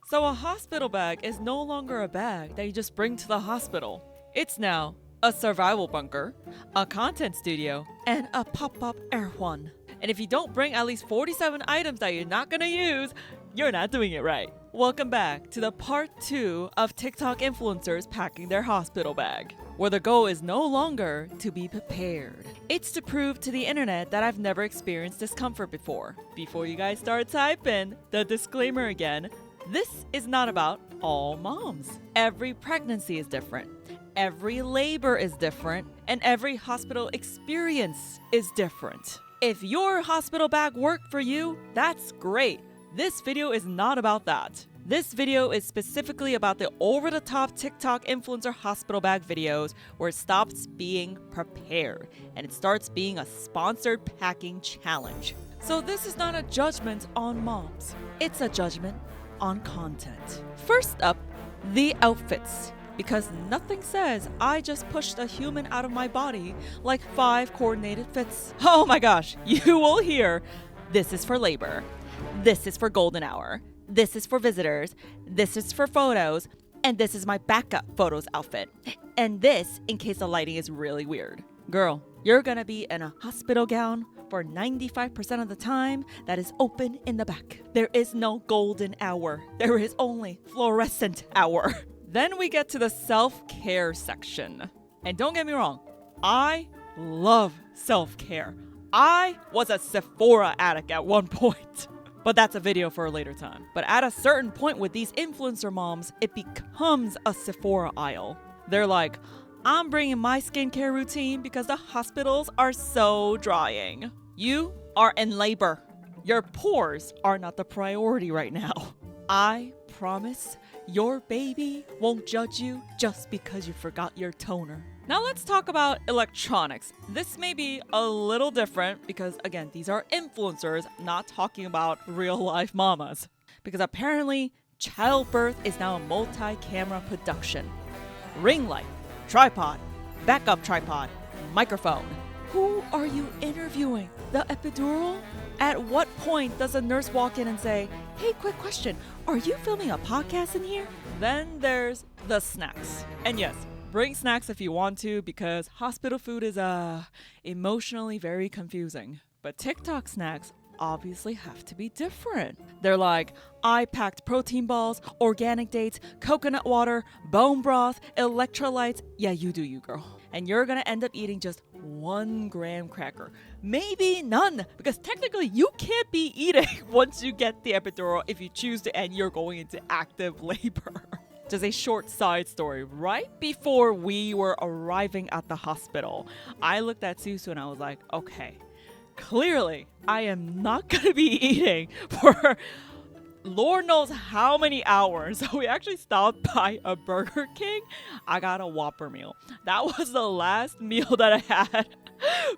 So a hospital bag is no longer a bag that you just bring to the hospital. It's now a survival bunker, a content studio, and a pop-up air one. And if you don't bring at least 47 items that you're not gonna use, you're not doing it right. Welcome back to the part 2 of TikTok influencers packing their hospital bag, where the goal is no longer to be prepared. It's to prove to the internet that I've never experienced discomfort before. Before you guys start typing, the disclaimer again, this is not about all moms. Every pregnancy is different. Every labor is different, and every hospital experience is different. If your hospital bag worked for you, that's great. This video is not about that. This video is specifically about the over-the-top TikTok influencer hospital bag videos where it stops being prepared and it starts being a sponsored packing challenge. So this is not a judgment on moms. It's a judgment on content. First up, the outfits. Because nothing says I just pushed a human out of my body like 5 coordinated fits. Oh my gosh, you will hear, this is for labor, this is for golden hour, this is for visitors, this is for photos, and this is my backup photos outfit. And this in case the lighting is really weird. Girl, you're gonna be in a hospital gown for 95% of the time that is open in the back. There is no golden hour. There is only fluorescent hour. Then we get to the self-care section. And don't get me wrong, I love self-care. I was a Sephora addict at one point. But that's a video for a later time. But at a certain point with these influencer moms, it becomes a Sephora aisle. They're like, I'm bringing my skincare routine because the hospitals are so drying. You are in labor. Your pores are not the priority right now. I promise your baby won't judge you just because you forgot your toner. Now let's talk about electronics. This may be a little different because, again, these are influencers, not talking about real life mamas. Because apparently, childbirth is now a multi-camera production. Ring light, tripod, backup tripod, microphone. Who are you interviewing? The epidural? At what point does a nurse walk in and say, hey, quick question, are you filming a podcast in here? Then there's the snacks. And yes, bring snacks if you want to because hospital food is emotionally very confusing. But TikTok snacks obviously have to be different. They're like, I packed protein balls, organic dates, coconut water, bone broth, electrolytes. Yeah, you do you, girl. And you're gonna end up eating just 1 graham cracker. Maybe none, because technically you can't be eating once you get the epidural if you choose to and you're going into active labor. Just a short side story. Right before we were arriving at the hospital, I looked at Susu and I was like, okay, clearly I am not gonna be eating for Lord knows how many hours. So we actually stopped by a Burger King. I got a Whopper meal. That was the last meal that I had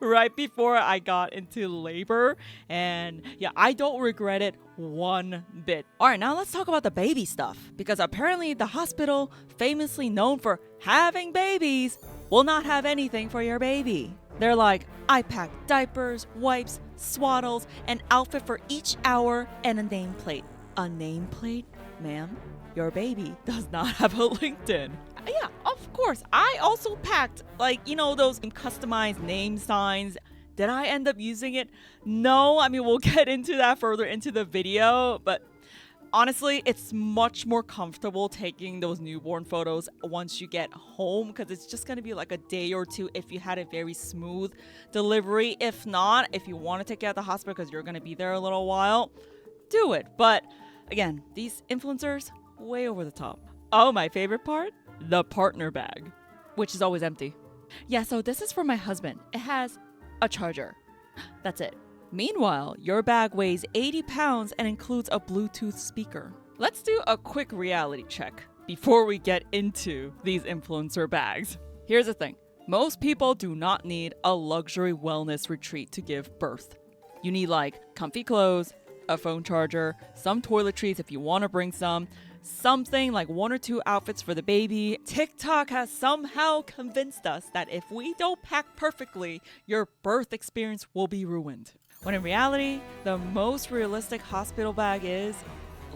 right before I got into labor. And yeah, I don't regret it one bit. All right, now let's talk about the baby stuff. Because apparently the hospital, famously known for having babies, will not have anything for your baby. They're like, I packed diapers, wipes, swaddles, an outfit for each hour, and a nameplate. A nameplate? Ma'am, your baby does not have a LinkedIn. Yeah, of course. I also packed, those customized name signs. Did I end up using it? No. I mean, we'll get into that further into the video, but honestly, it's much more comfortable taking those newborn photos once you get home because it's just going to be like a day or two if you had a very smooth delivery. If not, if you want to take it at the hospital because you're going to be there a little while, do it. But again, these influencers, way over the top. Oh, my favorite part? The partner bag, which is always empty. Yeah, so this is for my husband. It has a charger. That's it. Meanwhile, your bag weighs 80 pounds and includes a Bluetooth speaker. Let's do a quick reality check before we get into these influencer bags. Here's the thing. Most people do not need a luxury wellness retreat to give birth. You need comfy clothes, a phone charger, some toiletries if you want to bring something like 1 or 2 outfits for the baby. TikTok has somehow convinced us that if we don't pack perfectly, your birth experience will be ruined. When in reality, the most realistic hospital bag is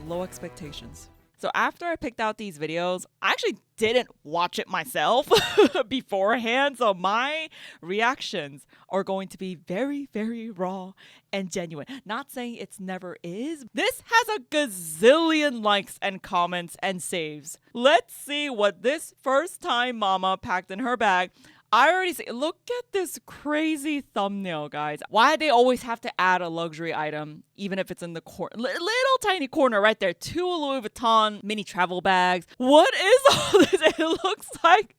low expectations. So after I picked out these videos, I actually didn't watch it myself beforehand. So my reactions are going to be very, very raw and genuine. Not saying it's never is. This has a gazillion likes and comments and saves. Let's see what this first time mama packed in her bag. I already see. Look at this crazy thumbnail, guys. Why they always have to add a luxury item, even if it's in the little tiny corner right there. 2 Louis Vuitton mini travel bags. What is all this? It looks like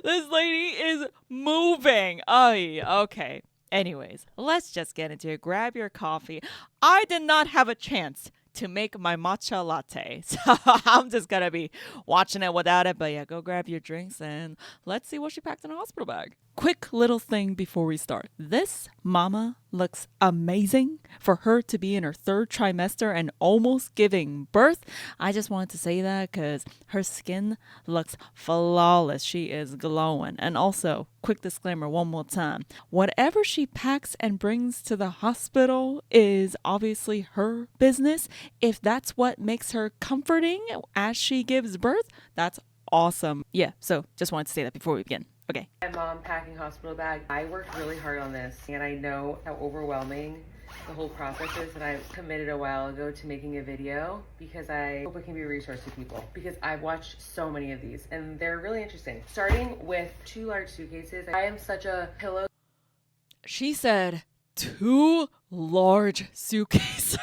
this lady is moving. Oh, okay. Anyways, let's just get into it. Grab your coffee. I did not have a chance to make my matcha latte. So I'm just going to be watching it without it. But yeah, go grab your drinks and let's see what she packed in a hospital bag. Quick little thing before we start. This mama looks amazing for her to be in her 3rd trimester and almost giving birth. I just wanted to say that because her skin looks flawless. She is glowing. And also, quick disclaimer one more time. Whatever she packs and brings to the hospital is obviously her business. If that's what makes her comforting as she gives birth, that's awesome. Yeah, so just wanted to say that before we begin. Okay. My mom packing hospital bag. I worked really hard on this and I know how overwhelming the whole process is, and I committed a while ago to making a video because I hope it can be a resource to people, because I've watched so many of these and they're really interesting. Starting with 2 large suitcases. I am such a pillow. She said 2 large suitcases.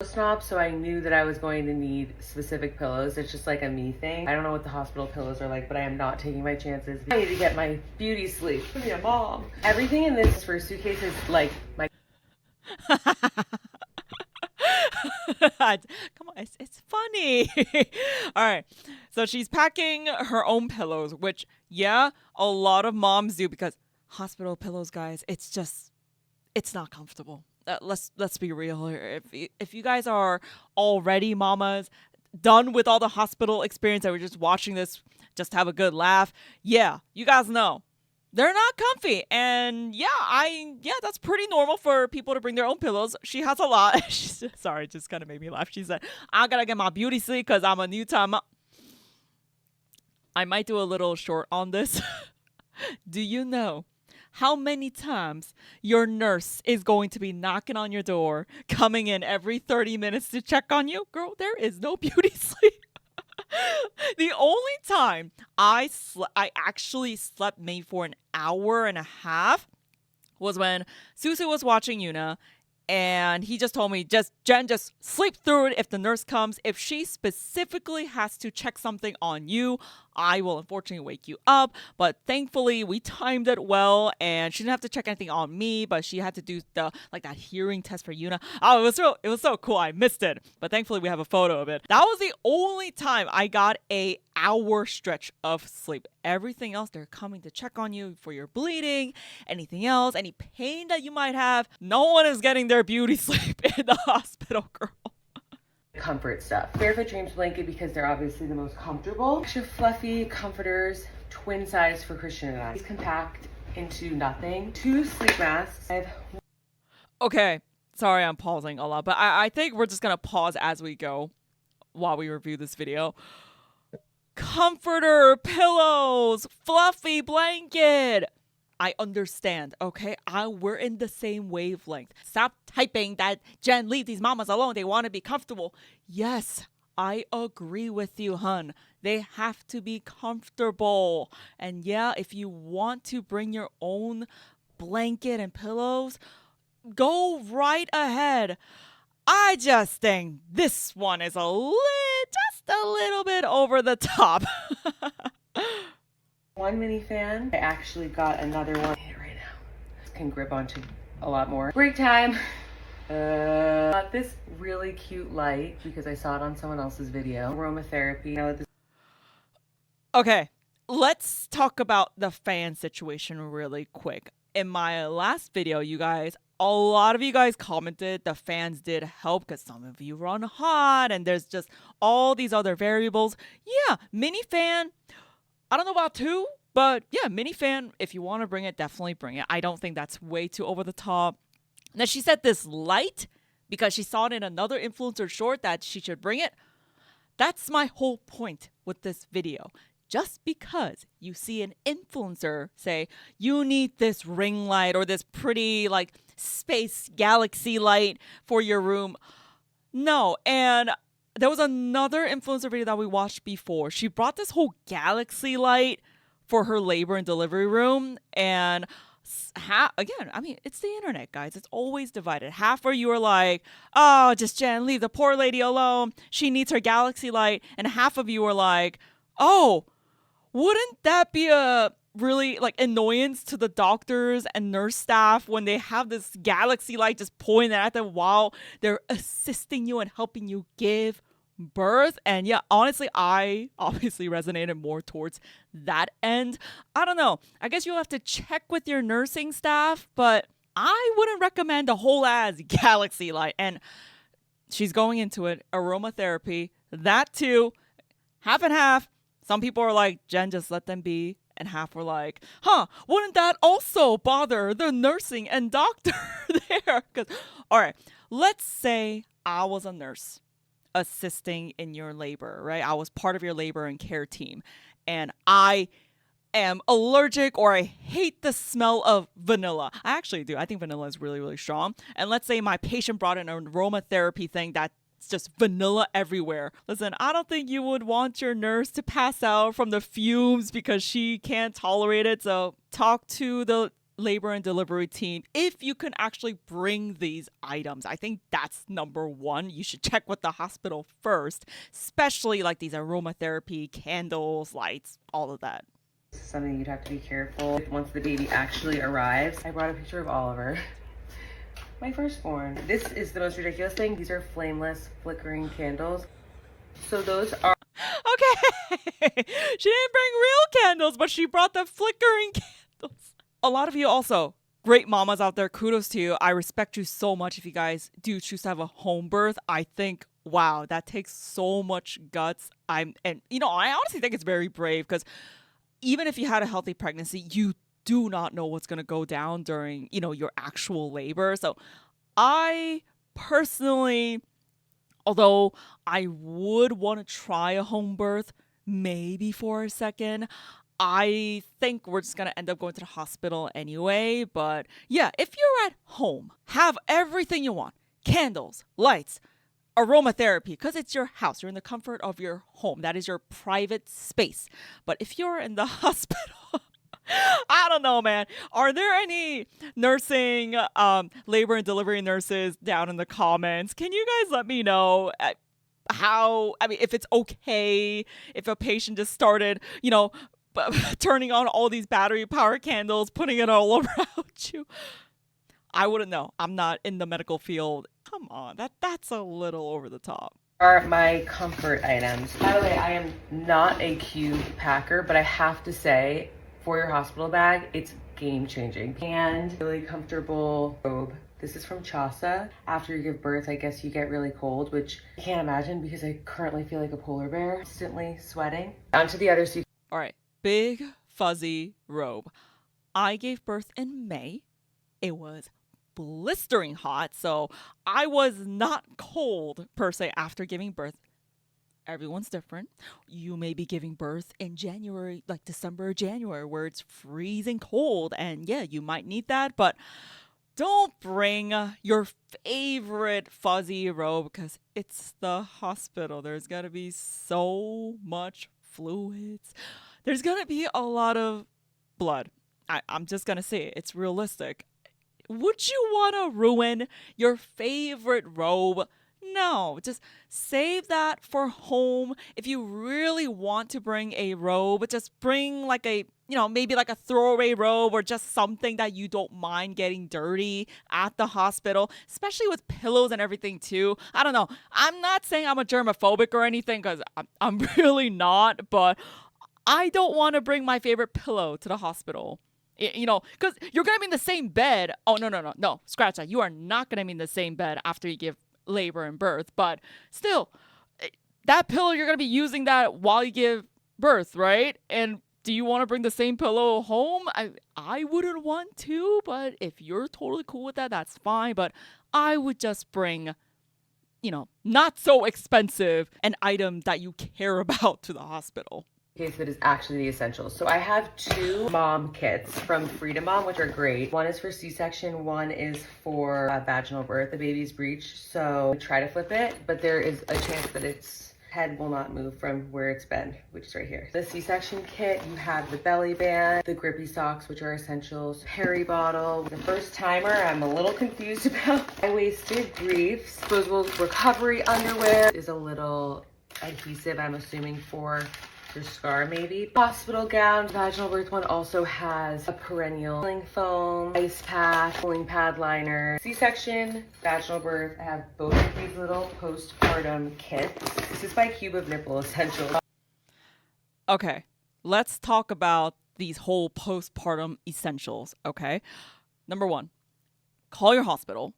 Snob, so I knew that I was going to need specific pillows. It's just like a me thing. I don't know what the hospital pillows are like, but I am not taking my chances. I need to get my beauty sleep. Give me a mom. Everything in this first suitcase is like my Come on, it's funny. All right. So she's packing her own pillows, which, yeah, a lot of moms do, because hospital pillows, guys, it's not comfortable. Let's be real here. If you guys are already mamas, done with all the hospital experience, and we're just watching this just have a good laugh, yeah, you guys know they're not comfy. And yeah, that's pretty normal for people to bring their own pillows. She has a lot. Sorry, it just kind of made me laugh. She said, I gotta get my beauty sleep because I'm a new time. I might do a little short on this. Do you know how many times your nurse is going to be knocking on your door, coming in every 30 minutes to check on you? Girl, there is no beauty sleep. The only time I actually slept maybe for an hour and a half was when Susu was watching Yuna, and he just told me, Jen, just sleep through it if the nurse comes. If she specifically has to check something on you, I will unfortunately wake you up. But thankfully, we timed it well, and she didn't have to check anything on me, but she had to do that hearing test for Yuna. Oh, it was so cool. I missed it, but thankfully we have a photo of it. That was the only time I got a hour stretch of sleep. Everything else, they're coming to check on you for your bleeding, anything else, any pain that you might have. No one is getting their beauty sleep in the hospital, girl. Comfort stuff. Barefoot Dreams blanket because they're obviously the most comfortable. Extra fluffy comforters, twin size for Christian and I. It's compact into nothing. 2 sleep masks. Okay, sorry I'm pausing a lot, but I think we're just gonna pause as we go while we review this video. Comforter, pillows, fluffy blanket. I understand, okay? We're in the same wavelength. Stop typing that, Jen, leave these mamas alone. They want to be comfortable. Yes, I agree with you, hun. They have to be comfortable. And yeah, if you want to bring your own blanket and pillows, go right ahead. I just think this one is just a little bit over the top. 1 mini fan. I actually got another one right now. Can grip onto a lot more. Break time. Got this really cute light because I saw it on someone else's video. Aromatherapy. Okay, let's talk about the fan situation really quick. In my last video, you guys, a lot of you guys commented the fans did help because some of you run hot and there's just all these other variables. Yeah, mini fan. I don't know about 2, but yeah, mini fan, if you want to bring it, definitely bring it. I don't think that's way too over the top. Now, she said this light because she saw it in another influencer short that she should bring it. That's my whole point with this video. Just because you see an influencer say, you need this ring light or this pretty like space galaxy light for your room. No. And there was another influencer video that we watched before. She brought this whole galaxy light for her labor and delivery room. And again, I mean, it's the internet, guys. It's always divided. Half of you are like, oh, just Jen, leave the poor lady alone. She needs her galaxy light. And half of you are like, oh, wouldn't that be a really like annoyance to the doctors and nurse staff when they have this galaxy light just pointing at them while they're assisting you and helping you give birth? And yeah, honestly, I obviously resonated more towards that end. I don't know. I guess you'll have to check with your nursing staff, but I wouldn't recommend a whole ass galaxy light. And she's going into it, aromatherapy, that too, half and half. Some people are like, Jen, just let them be. And half were like, wouldn't that also bother the nursing and doctor there? All right, let's say I was a nurse assisting in your labor, right? I was part of your labor and care team. And I am allergic or I hate the smell of vanilla. I actually do. I think vanilla is really, really strong. And let's say my patient brought in an aromatherapy thing that it's just vanilla everywhere. Listen, I don't think you would want your nurse to pass out from the fumes because she can't tolerate it. So talk to the labor and delivery team if you can actually bring these items. I think that's number one. You should check with the hospital first, especially like these aromatherapy, candles, lights, all of that. Something you'd have to be careful with once the baby actually arrives. I brought a picture of Oliver, my firstborn. This is the most ridiculous thing. These are flameless, flickering candles. So those are... Okay. She didn't bring real candles, but she brought the flickering candles. A lot of you also, great mamas out there, kudos to you. I respect you so much if you guys do choose to have a home birth. I think, wow, that takes so much guts. I honestly think it's very brave because even if you had a healthy pregnancy, you do not know what's going to go down during, your actual labor. So I personally, although I would want to try a home birth maybe for a second, I think we're just going to end up going to the hospital anyway. But yeah, if you're at home, have everything you want. Candles, lights, aromatherapy, because it's your house. You're in the comfort of your home. That is your private space. But if you're in the hospital, I don't know, man. Are there any nursing, labor and delivery nurses down in the comments? Can you guys let me know if it's okay if a patient just started, turning on all these battery power candles, putting it all around you? I wouldn't know. I'm not in the medical field. Come on, that's a little over the top. Are my comfort items. By the way, I am not a cube packer, but I have to say, for your hospital bag, it's game changing. And really comfortable robe. This is from Chasa. After you give birth, I guess you get really cold, which I can't imagine because I currently feel like a polar bear, constantly sweating. On to the other. All right, big fuzzy robe. I gave birth in May. It was blistering hot, so I was not cold per se after giving birth. Everyone's different. You may be giving birth in January, like December or January, where it's freezing cold, and yeah, you might need that, but don't bring your favorite fuzzy robe because it's the hospital. There's gonna be so much fluids. There's gonna be a lot of blood. I'm just gonna say it. It's realistic. Would you want to ruin your favorite robe? No, just save that for home. If you really want to bring a robe, just bring like maybe like a throwaway robe or just something that you don't mind getting dirty at the hospital, especially with pillows and everything too. I don't know. I'm not saying I'm a germophobic or anything because I'm really not, but I don't want to bring my favorite pillow to the hospital. Because you're going to be in the same bed. Oh, no, scratch that. You are not going to be in the same bed after you give labor and birth. But still, that pillow, you're going to be using that while you give birth, right? And do you want to bring the same pillow home? I wouldn't want to, but if you're totally cool with that, that's fine. But I would just bring not so expensive an item that you care about to the hospital. Case that is actually the essentials. So I have 2 mom kits from Freedom Mom, which are great. One is for C-section, one is for vaginal birth, the baby's breech. So try to flip it, but there is a chance that its head will not move from where it's been, which is right here. The C-section kit, you have the belly band, the grippy socks, which are essentials, peri bottle. The first timer, I'm a little confused about. High-waisted briefs, disposable recovery underwear is a little adhesive, I'm assuming, for your scar maybe. Hospital gown, vaginal birth one also has a perennial healing foam, ice pack, cooling pad liner. C-section, vaginal birth, I have both of these little postpartum kits. This is by Cube of Nipple Essentials. Okay, let's talk about these whole postpartum essentials, okay? Number 1, call your hospital.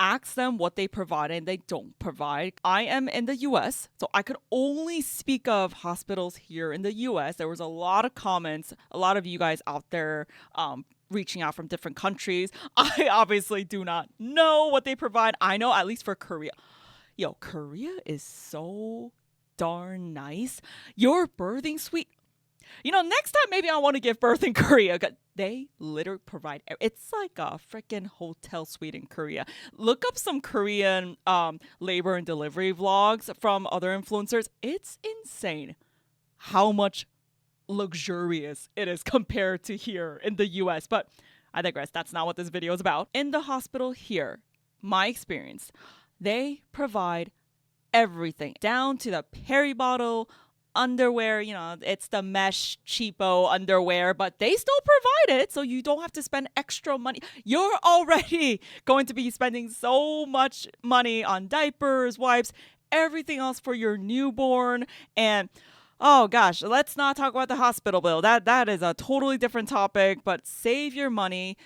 Ask them what they provide and they don't provide. I am in the US, so I could only speak of hospitals here in the US. There was a lot of comments, a lot of you guys out there reaching out from different countries. I obviously do not know what they provide. I know at least for Korea. Yo, Korea is so darn nice. Your birthing suite. Next time maybe I want to give birth in Korea. They literally provide, it's like a freaking hotel suite in Korea. Look up some Korean labor and delivery vlogs from other influencers. It's insane how much luxurious it is compared to here in the US. But I digress. That's not what this video is about. In the hospital here, my experience, they provide everything down to the peri bottle, underwear. It's the mesh cheapo underwear, but they still provide it, so you don't have to spend extra money. You're already going to be spending so much money on diapers, wipes, everything else for your newborn. And oh gosh, let's not talk about the hospital bill. That is a totally different topic, but save your money.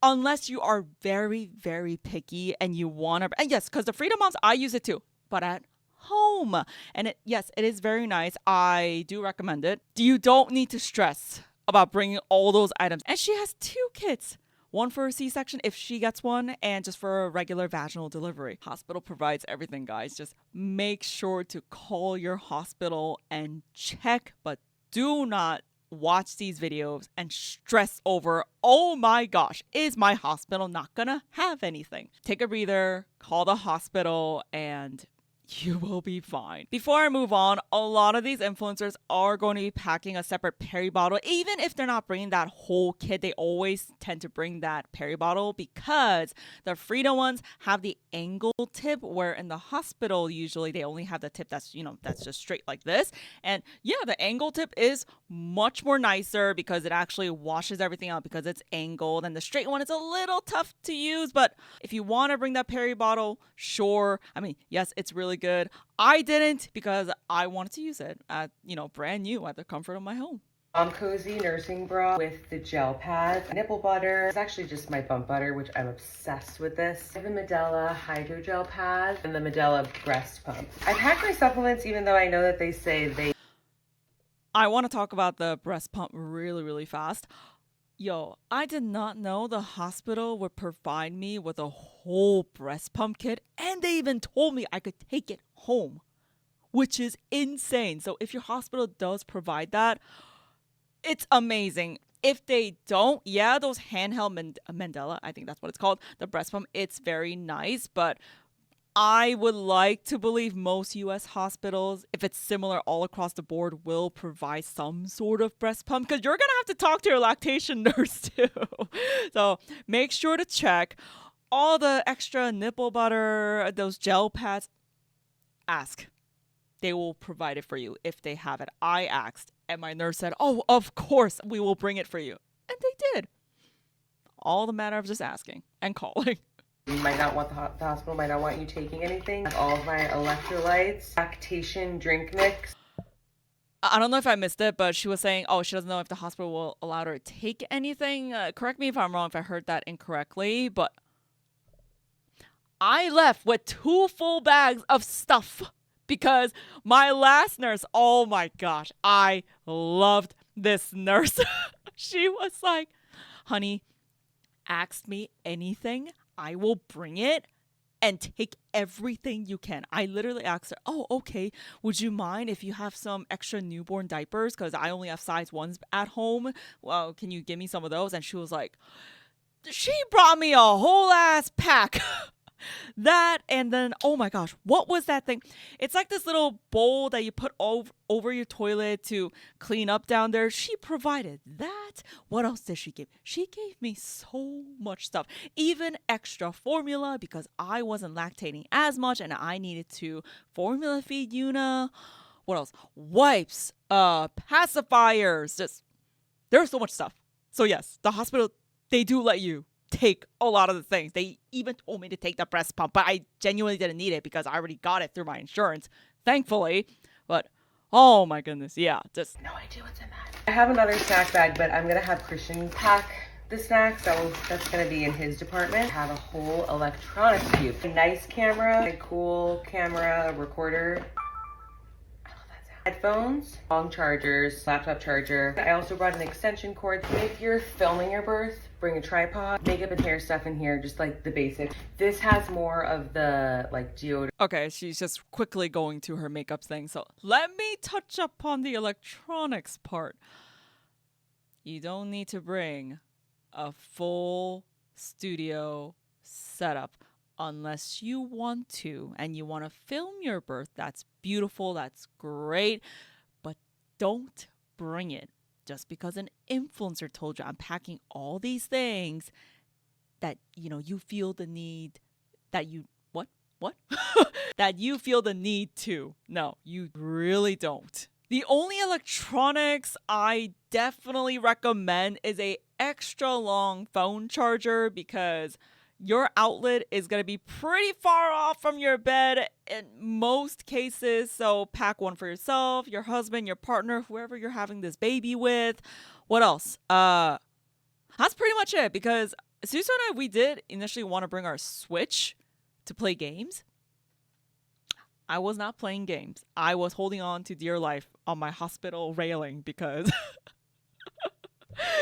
Unless you are very, very picky and you want to, and yes, because the Freedom Moms, I use it too, but at home. And yes, it is very nice. I do recommend it. You don't need to stress about bringing all those items. And she has 2 kits. One for a C-section if she gets one, and just for a regular vaginal delivery. Hospital provides everything, guys. Just make sure to call your hospital and check, but do not watch these videos and stress over, oh my gosh, is my hospital not gonna have anything? Take a breather, call the hospital, and you will be fine. Before I move on, a lot of these influencers are going to be packing a separate peri bottle. Even if they're not bringing that whole kit, they always tend to bring that peri bottle because the Freedom ones have the angle tip, where in the hospital, usually they only have the tip that's, that's just straight like this. And yeah, the angle tip is much more nicer because it actually washes everything out because it's angled, and the straight one is a little tough to use. But if you want to bring that peri bottle, sure. I mean, yes, it's really good. I didn't because I wanted to use it at, brand new at the comfort of my home. Cozy nursing bra with the gel pads, nipple butter. It's actually just my bump butter, which I'm obsessed with this. I have the Medela hydrogel pad and the Medela breast pump. I pack my supplements even though I know that they say they... I want to talk about the breast pump really, really fast. Yo, I did not know the hospital would provide me with a whole breast pump kit, and they even told me I could take it home, which is insane. So if your hospital does provide that, it's amazing. If they don't, yeah, those handheld Mandela, I think that's what it's called, the breast pump, it's very nice, but I would like to believe most US hospitals, if it's similar all across the board, will provide some sort of breast pump, because you're going to have to talk to your lactation nurse too. So make sure to check. All the extra nipple butter, those gel pads, ask. They will provide it for you if they have it. I asked, and my nurse said, oh, of course, we will bring it for you. And they did. All the matter of just asking and calling. You might not want the hospital might not want you taking anything. All of my electrolytes, lactation drink mix. I don't know if I missed it, but she was saying, oh, she doesn't know if the hospital will allow her to take anything. Correct me if I'm wrong, if I heard that incorrectly, but I left with 2 full bags of stuff because my last nurse, oh my gosh, I loved this nurse. She was like, honey, ask me anything. I will bring it. and take everything you can. I literally asked her, oh, okay, would you mind if you have some extra newborn diapers? Because I only have size 1s at home. Well, can you give me some of those? And she was like, she brought me a whole ass pack. That, and then, oh my gosh, what was that thing? It's like this little bowl that you put over your toilet to clean up down there. She provided that. What else did she give? She gave me so much stuff, even extra formula because I wasn't lactating as much and I needed to formula feed Yuna. What else? Wipes, pacifiers, just, there's so much stuff. So yes, the hospital, they do let you take a lot of the things. They even told me to take the breast pump, but I genuinely didn't need it because I already got it through my insurance, thankfully. But oh my goodness, yeah, just no idea what's in that. I have another snack bag, but I'm gonna have Christian pack the snacks, so that's gonna be in his department. I have a whole electronics cube, a nice camera, a cool camera recorder. Headphones, long chargers, laptop charger. I also brought an extension cord. If you're filming your birth, bring a tripod, makeup and hair stuff in here, just like the basic. This has more of the like deodorant. Okay, she's just quickly going to her makeup thing. So let me touch upon the electronics part. You don't need to bring a full studio setup unless you want to and you want to film your birth. That's beautiful, that's great, but don't bring it just because an influencer told you I'm packing all these things that you feel the need that you what that you feel the need to. No, you really don't. The only electronics I definitely recommend is a extra long phone charger because your outlet is going to be pretty far off from your bed in most cases. So pack one for yourself, your husband, your partner, whoever you're having this baby with. What else? That's pretty much it because Susan and I, we did initially want to bring our Switch to play games. I was not playing games. I was holding on to dear life on my hospital railing because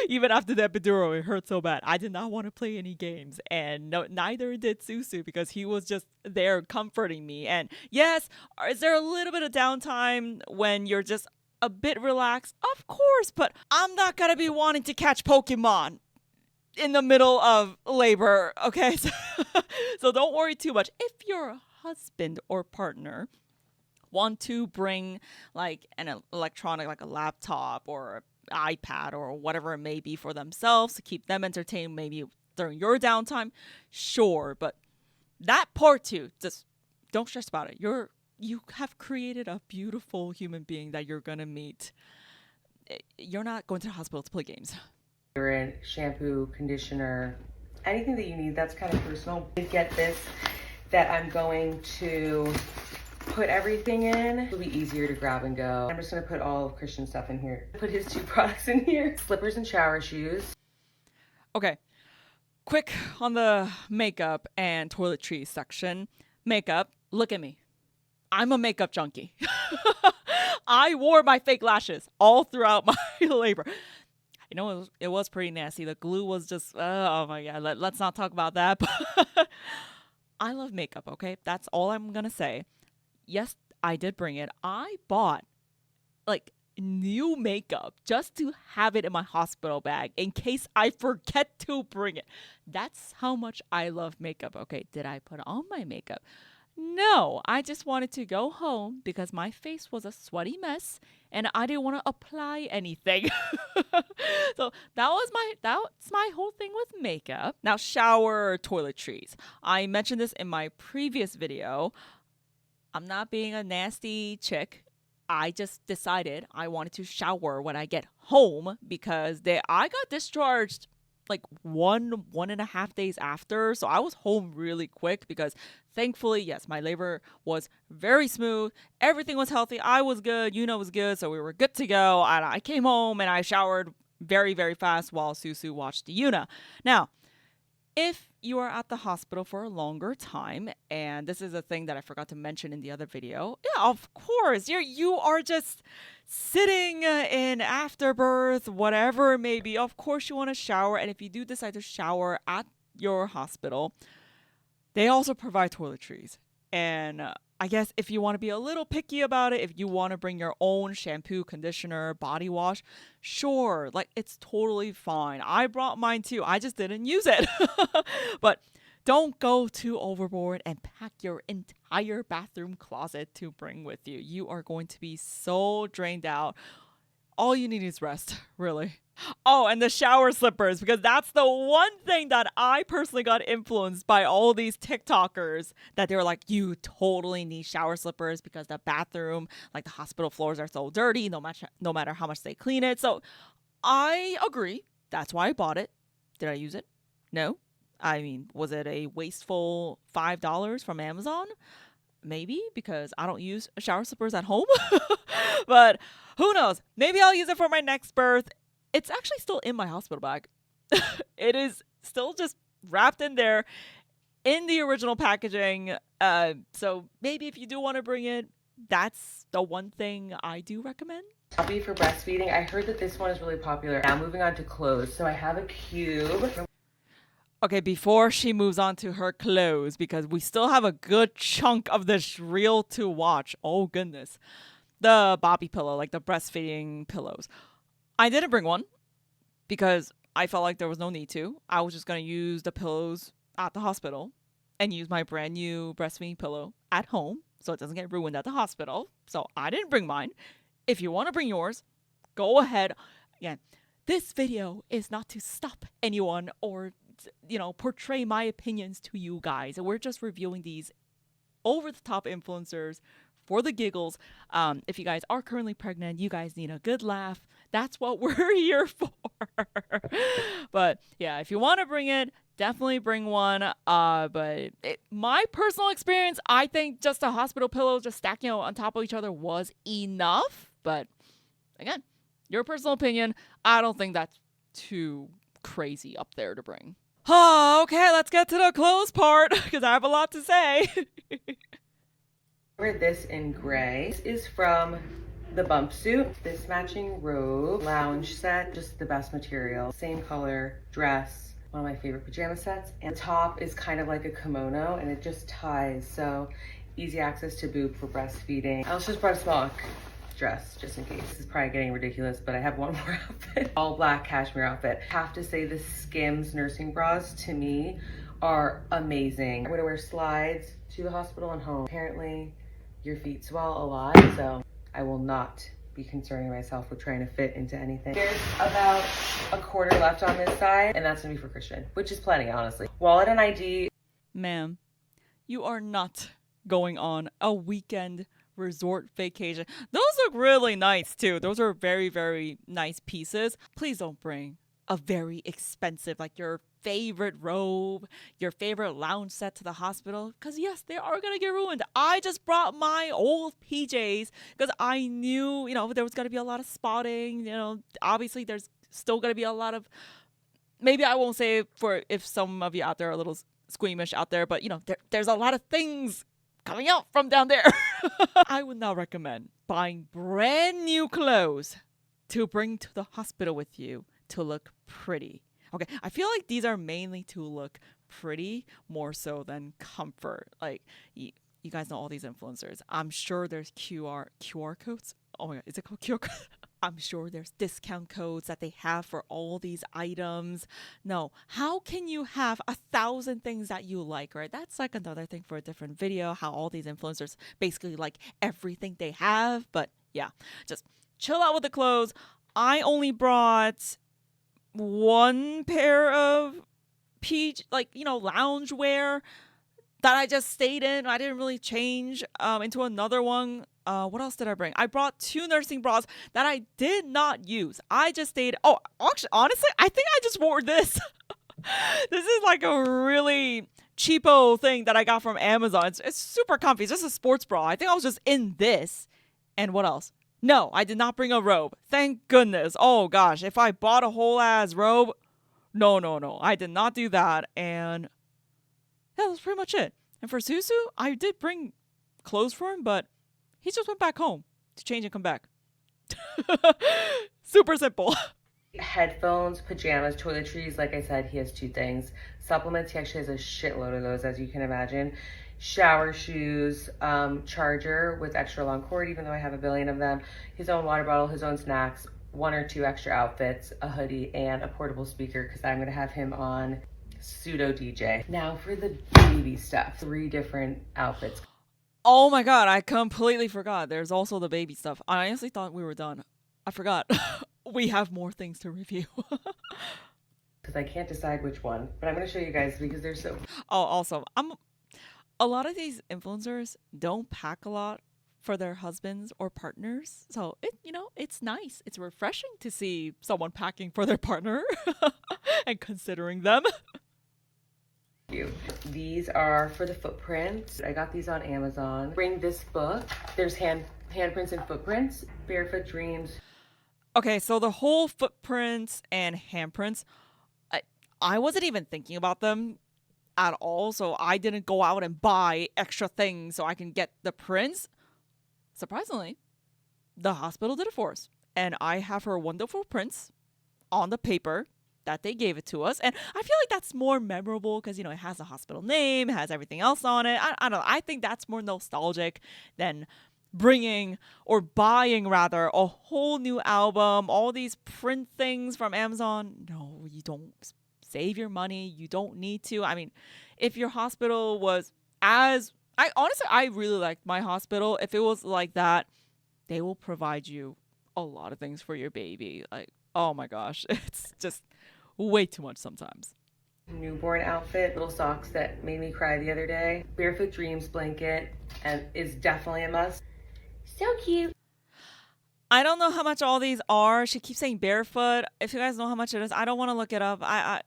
even after the epidural, it hurt so bad. I did not want to play any games. And no, neither did Susu because he was just there comforting me. And yes, is there a little bit of downtime when you're just a bit relaxed? Of course, but I'm not going to be wanting to catch Pokemon in the middle of labor, okay? So don't worry too much. If your husband or partner want to bring like an electronic, like a laptop or iPad or whatever it may be for themselves to keep them entertained maybe during your downtime, sure, but that part too, just don't stress about it. You have created a beautiful human being that you're gonna meet. You're not going to the hospital to play games. Shampoo, conditioner, anything that you need, that's kind of personal. Get this that I'm going to put everything in. It'll be easier to grab and go. I'm just gonna put all of Christian's stuff in here. Put his 2 products in here. Slippers and shower shoes. Okay, quick on the makeup and toiletries section. Makeup, look at me. I'm a makeup junkie. I wore my fake lashes all throughout my labor. I know it was pretty nasty. The glue was just, oh my God, let's not talk about that. But I love makeup, okay? That's all I'm gonna say. Yes, I did bring it. I bought like new makeup just to have it in my hospital bag in case I forget to bring it. That's how much I love makeup. Okay, did I put on my makeup? No, I just wanted to go home because my face was a sweaty mess and I didn't want to apply anything. So that's my whole thing with makeup. Now, shower toiletries. I mentioned this in my previous video. I'm not being a nasty chick. I just decided I wanted to shower when I get home because I got discharged like 1.5 days after. So I was home really quick because thankfully, yes, my labor was very smooth. Everything was healthy. I was good. Yuna was good. So we were good to go. And I came home and I showered very, very fast while Susu watched Yuna. Now, if you are at the hospital for a longer time, and this is a thing that I forgot to mention in the other video, yeah, of course, you are just sitting in afterbirth, whatever it may be. Of course, you want to shower, and if you do decide to shower at your hospital, They also provide toiletries. And I guess if you want to be a little picky about it, if you want to bring your own shampoo, conditioner, body wash, sure, like it's totally fine. I brought mine too. I just didn't use it. But don't go too overboard and pack your entire bathroom closet to bring with you. You are going to be so drained out. All you need is rest, really. Oh, and the shower slippers, because that's the one thing that I personally got influenced by all these TikTokers that they were like, you totally need shower slippers because the bathroom, like the hospital floors are so dirty, no matter how much they clean it. So I agree. That's why I bought it. Did I use it? No. I mean, was it a wasteful $5 from Amazon? Maybe, because I don't use shower slippers at home. But who knows? Maybe I'll use it for my next birth. It's actually still in my hospital bag. It is still just wrapped in there in the original packaging. So maybe if you do want to bring it, that's the one thing I do recommend. Copy for breastfeeding. I heard that this one is really popular. Now moving on to clothes. So I have a cube. Okay, before she moves on to her clothes, because we still have a good chunk of this reel to watch. Oh, goodness. The Bobby pillow, like the breastfeeding pillows. I didn't bring one because I felt like there was no need to. I was just going to use the pillows at the hospital and use my brand new breastfeeding pillow at home so it doesn't get ruined at the hospital. So I didn't bring mine. If you want to bring yours, go ahead. Again, this video is not to stop anyone or, portray my opinions to you guys. We're just reviewing these over-the-top influencers for the giggles. If you guys are currently pregnant, you guys need a good laugh. That's what we're here for. But yeah, if you want to bring it, definitely bring one. My personal experience, I think just a hospital pillow just stacking on top of each other was enough. But again, your personal opinion, I don't think that's too crazy up there to bring. Oh, okay, let's get to the clothes part because I have a lot to say. Wear this in gray. This is from the bump suit. This matching robe, lounge set, just the best material. Same color, dress, one of my favorite pajama sets. And the top is kind of like a kimono and it just ties. So easy access to boob for breastfeeding. I also just brought a small dress just in case. This is probably getting ridiculous, but I have one more outfit. All black cashmere outfit. I have to say the Skims nursing bras to me are amazing. I'm gonna wear slides to the hospital and home. Apparently your feet swell a lot, so I will not be concerning myself with trying to fit into anything. There's about a quarter left on this side, and that's gonna be for Christian, which is plenty, honestly. Wallet and ID. Ma'am, you are not going on a weekend resort vacation. Those look really nice too. Those are very, very nice pieces. Please don't bring a very expensive, like your favorite robe, your favorite lounge set to the hospital, because yes, they are gonna get ruined. I just brought my old PJs because I knew, there was gonna be a lot of spotting. Obviously there's still gonna be a lot of, maybe I won't say for if some of you out there are a little squeamish out there, but there's a lot of things coming out from down there. I would not recommend buying brand new clothes to bring to the hospital with you to look pretty. Okay, I feel like these are mainly to look pretty more so than comfort. Like, you guys know all these influencers. I'm sure there's QR codes. Oh my God, is it called QR codes? I'm sure there's discount codes that they have for all these items. No, how can you have 1,000 things that you like, right? That's like another thing for a different video, how all these influencers basically like everything they have. But yeah, just chill out with the clothes. I only brought one pair of loungewear that I just stayed in. I didn't really change into another one. What else did I bring? I brought 2 nursing bras that I did not use. I just stayed. Oh, actually, honestly, I think I just wore this. This is like a really cheapo thing that I got from Amazon. It's super comfy. It's just a sports bra. I think I was just in this. And what else? No, I did not bring a robe. Thank goodness. Oh gosh, if I bought a whole ass robe, no. I did not do that. And yeah, that's pretty much it. And for Susu, I did bring clothes for him, but he just went back home to change and come back. Super simple. Headphones, pajamas, toiletries. Like I said, he has 2 things. Supplements, he actually has a shitload of those, as you can imagine. Shower shoes, charger with extra long cord, even though I have a billion of them. His own water bottle, his own snacks, 1 or 2 extra outfits, a hoodie, and a portable speaker because I'm gonna have him on pseudo DJ. Now for the baby stuff, 3 different outfits. Oh my god, I completely forgot. There's also the baby stuff. I honestly thought we were done. I forgot. We have more things to review. Because I can't decide which one, but I'm gonna show you guys because they're so. Oh, also, a lot of these influencers don't pack a lot for their husbands or partners. So it's nice. It's refreshing to see someone packing for their partner and considering them. Cute. These are for the footprints. I got these on Amazon. Bring this book. There's handprints and footprints. Barefoot Dreams. Okay, so the whole footprints and handprints, I wasn't even thinking about them at all. So I didn't go out and buy extra things so I can get the prints. Surprisingly, the hospital did it for us. And I have her wonderful prints on the paper that they gave it to us. And I feel like that's more memorable because, it has a hospital name, it has everything else on it. I don't know. I think that's more nostalgic than bringing or buying rather a whole new album, all these print things from Amazon. No, you don't. Save your money. You don't need to. I mean, if your hospital was I really liked my hospital. If it was like that, they will provide you a lot of things for your baby. Like, oh my gosh, it's just way too much sometimes. Newborn outfit, little socks that made me cry the other day. Barefoot Dreams blanket, and is definitely a must. So cute. I don't know how much all these are. She keeps saying barefoot. If you guys know how much it is, I don't want to look it up. I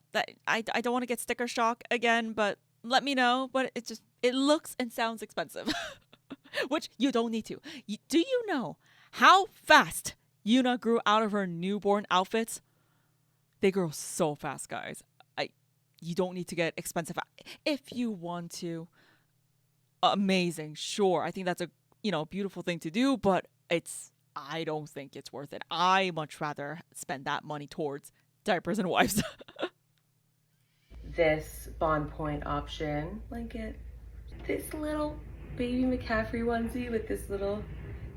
don't want to get sticker shock again, but let me know. But it looks and sounds expensive, which you don't need to. Do you know how fast Yuna grew out of her newborn outfits? They grow so fast, guys. You don't need to get expensive if you want to. Amazing, sure. I think that's a beautiful thing to do, but I don't think it's worth it. I much rather spend that money towards diapers and wipes. This Bond Point option blanket. This little baby McCaffrey onesie with this little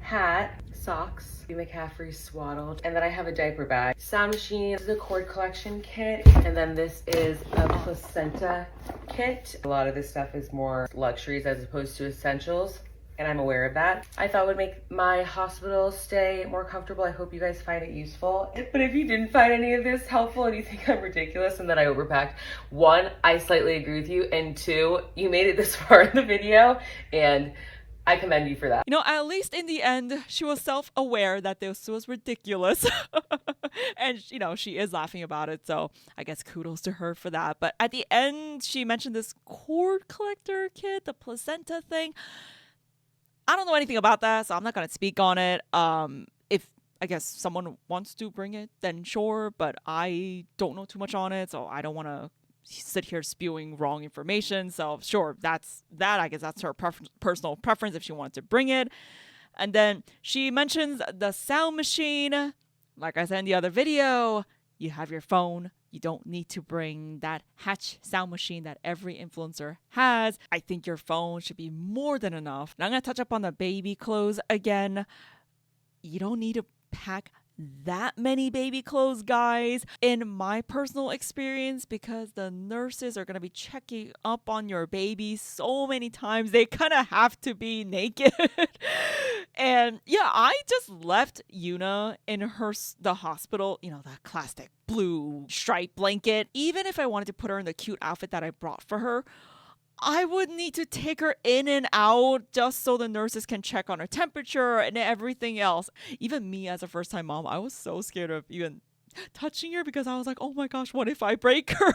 hat, socks, baby McCaffrey swaddled, and then I have a diaper bag. Sound machine, this is a cord collection kit, and then this is a placenta kit. A lot of this stuff is more luxuries as opposed to essentials, and I'm aware of that. I thought would make my hospital stay more comfortable. I hope you guys find it useful. But if you didn't find any of this helpful and you think I'm ridiculous and that I overpacked, 1, I slightly agree with you, and 2, you made it this far in the video, and I commend you for that. At least in the end, she was self-aware that this was ridiculous. And, she is laughing about it. So I guess kudos to her for that. But at the end, she mentioned this cord collector kit, the placenta thing. I don't know anything about that, so I'm not going to speak on it. If I guess someone wants to bring it, then sure. But I don't know too much on it, so I don't want to sit here spewing wrong information. So sure, that's that. I guess that's her personal preference if she wanted to bring it. And then she mentions the sound machine. Like I said in the other video, you have your phone. You don't need to bring that Hatch sound machine that every influencer has. I think your phone should be more than enough. Now I'm going to touch up on the baby clothes again. You don't need to pack that many baby clothes, guys, in my personal experience, because the nurses are going to be checking up on your baby so many times. They kind of have to be naked. And yeah, I just left Yuna in the hospital, that classic blue stripe blanket. Even if I wanted to put her in the cute outfit that I brought for her, I would need to take her in and out just so the nurses can check on her temperature and everything else. Even me as a first-time mom, I was so scared of even touching her because I was like, oh my gosh, what if I break her?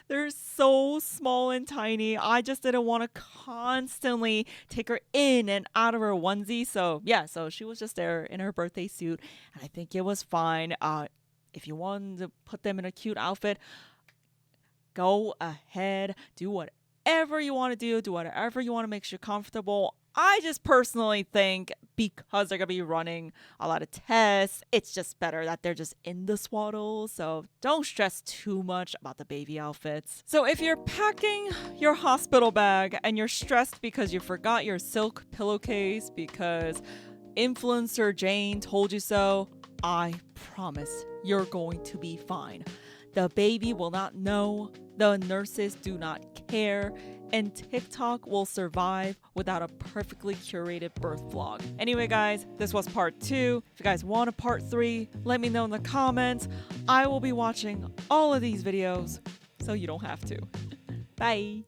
They're so small and tiny. I just didn't want to constantly take her in and out of her onesie. So yeah, so she was just there in her birthday suit, and I think it was fine. If you wanted to put them in a cute outfit, go ahead, do whatever you want to do whatever you want to make you comfortable. I just personally think because they're going to be running a lot of tests, it's just better that they're just in the swaddle. So don't stress too much about the baby outfits. So if you're packing your hospital bag and you're stressed because you forgot your silk pillowcase because influencer Jane told you so, I promise you're going to be fine. The baby will not know, the nurses do not care, and TikTok will survive without a perfectly curated birth vlog. Anyway, guys, this was part 2. If you guys want a part 3, let me know in the comments. I will be watching all of these videos, so you don't have to. Bye!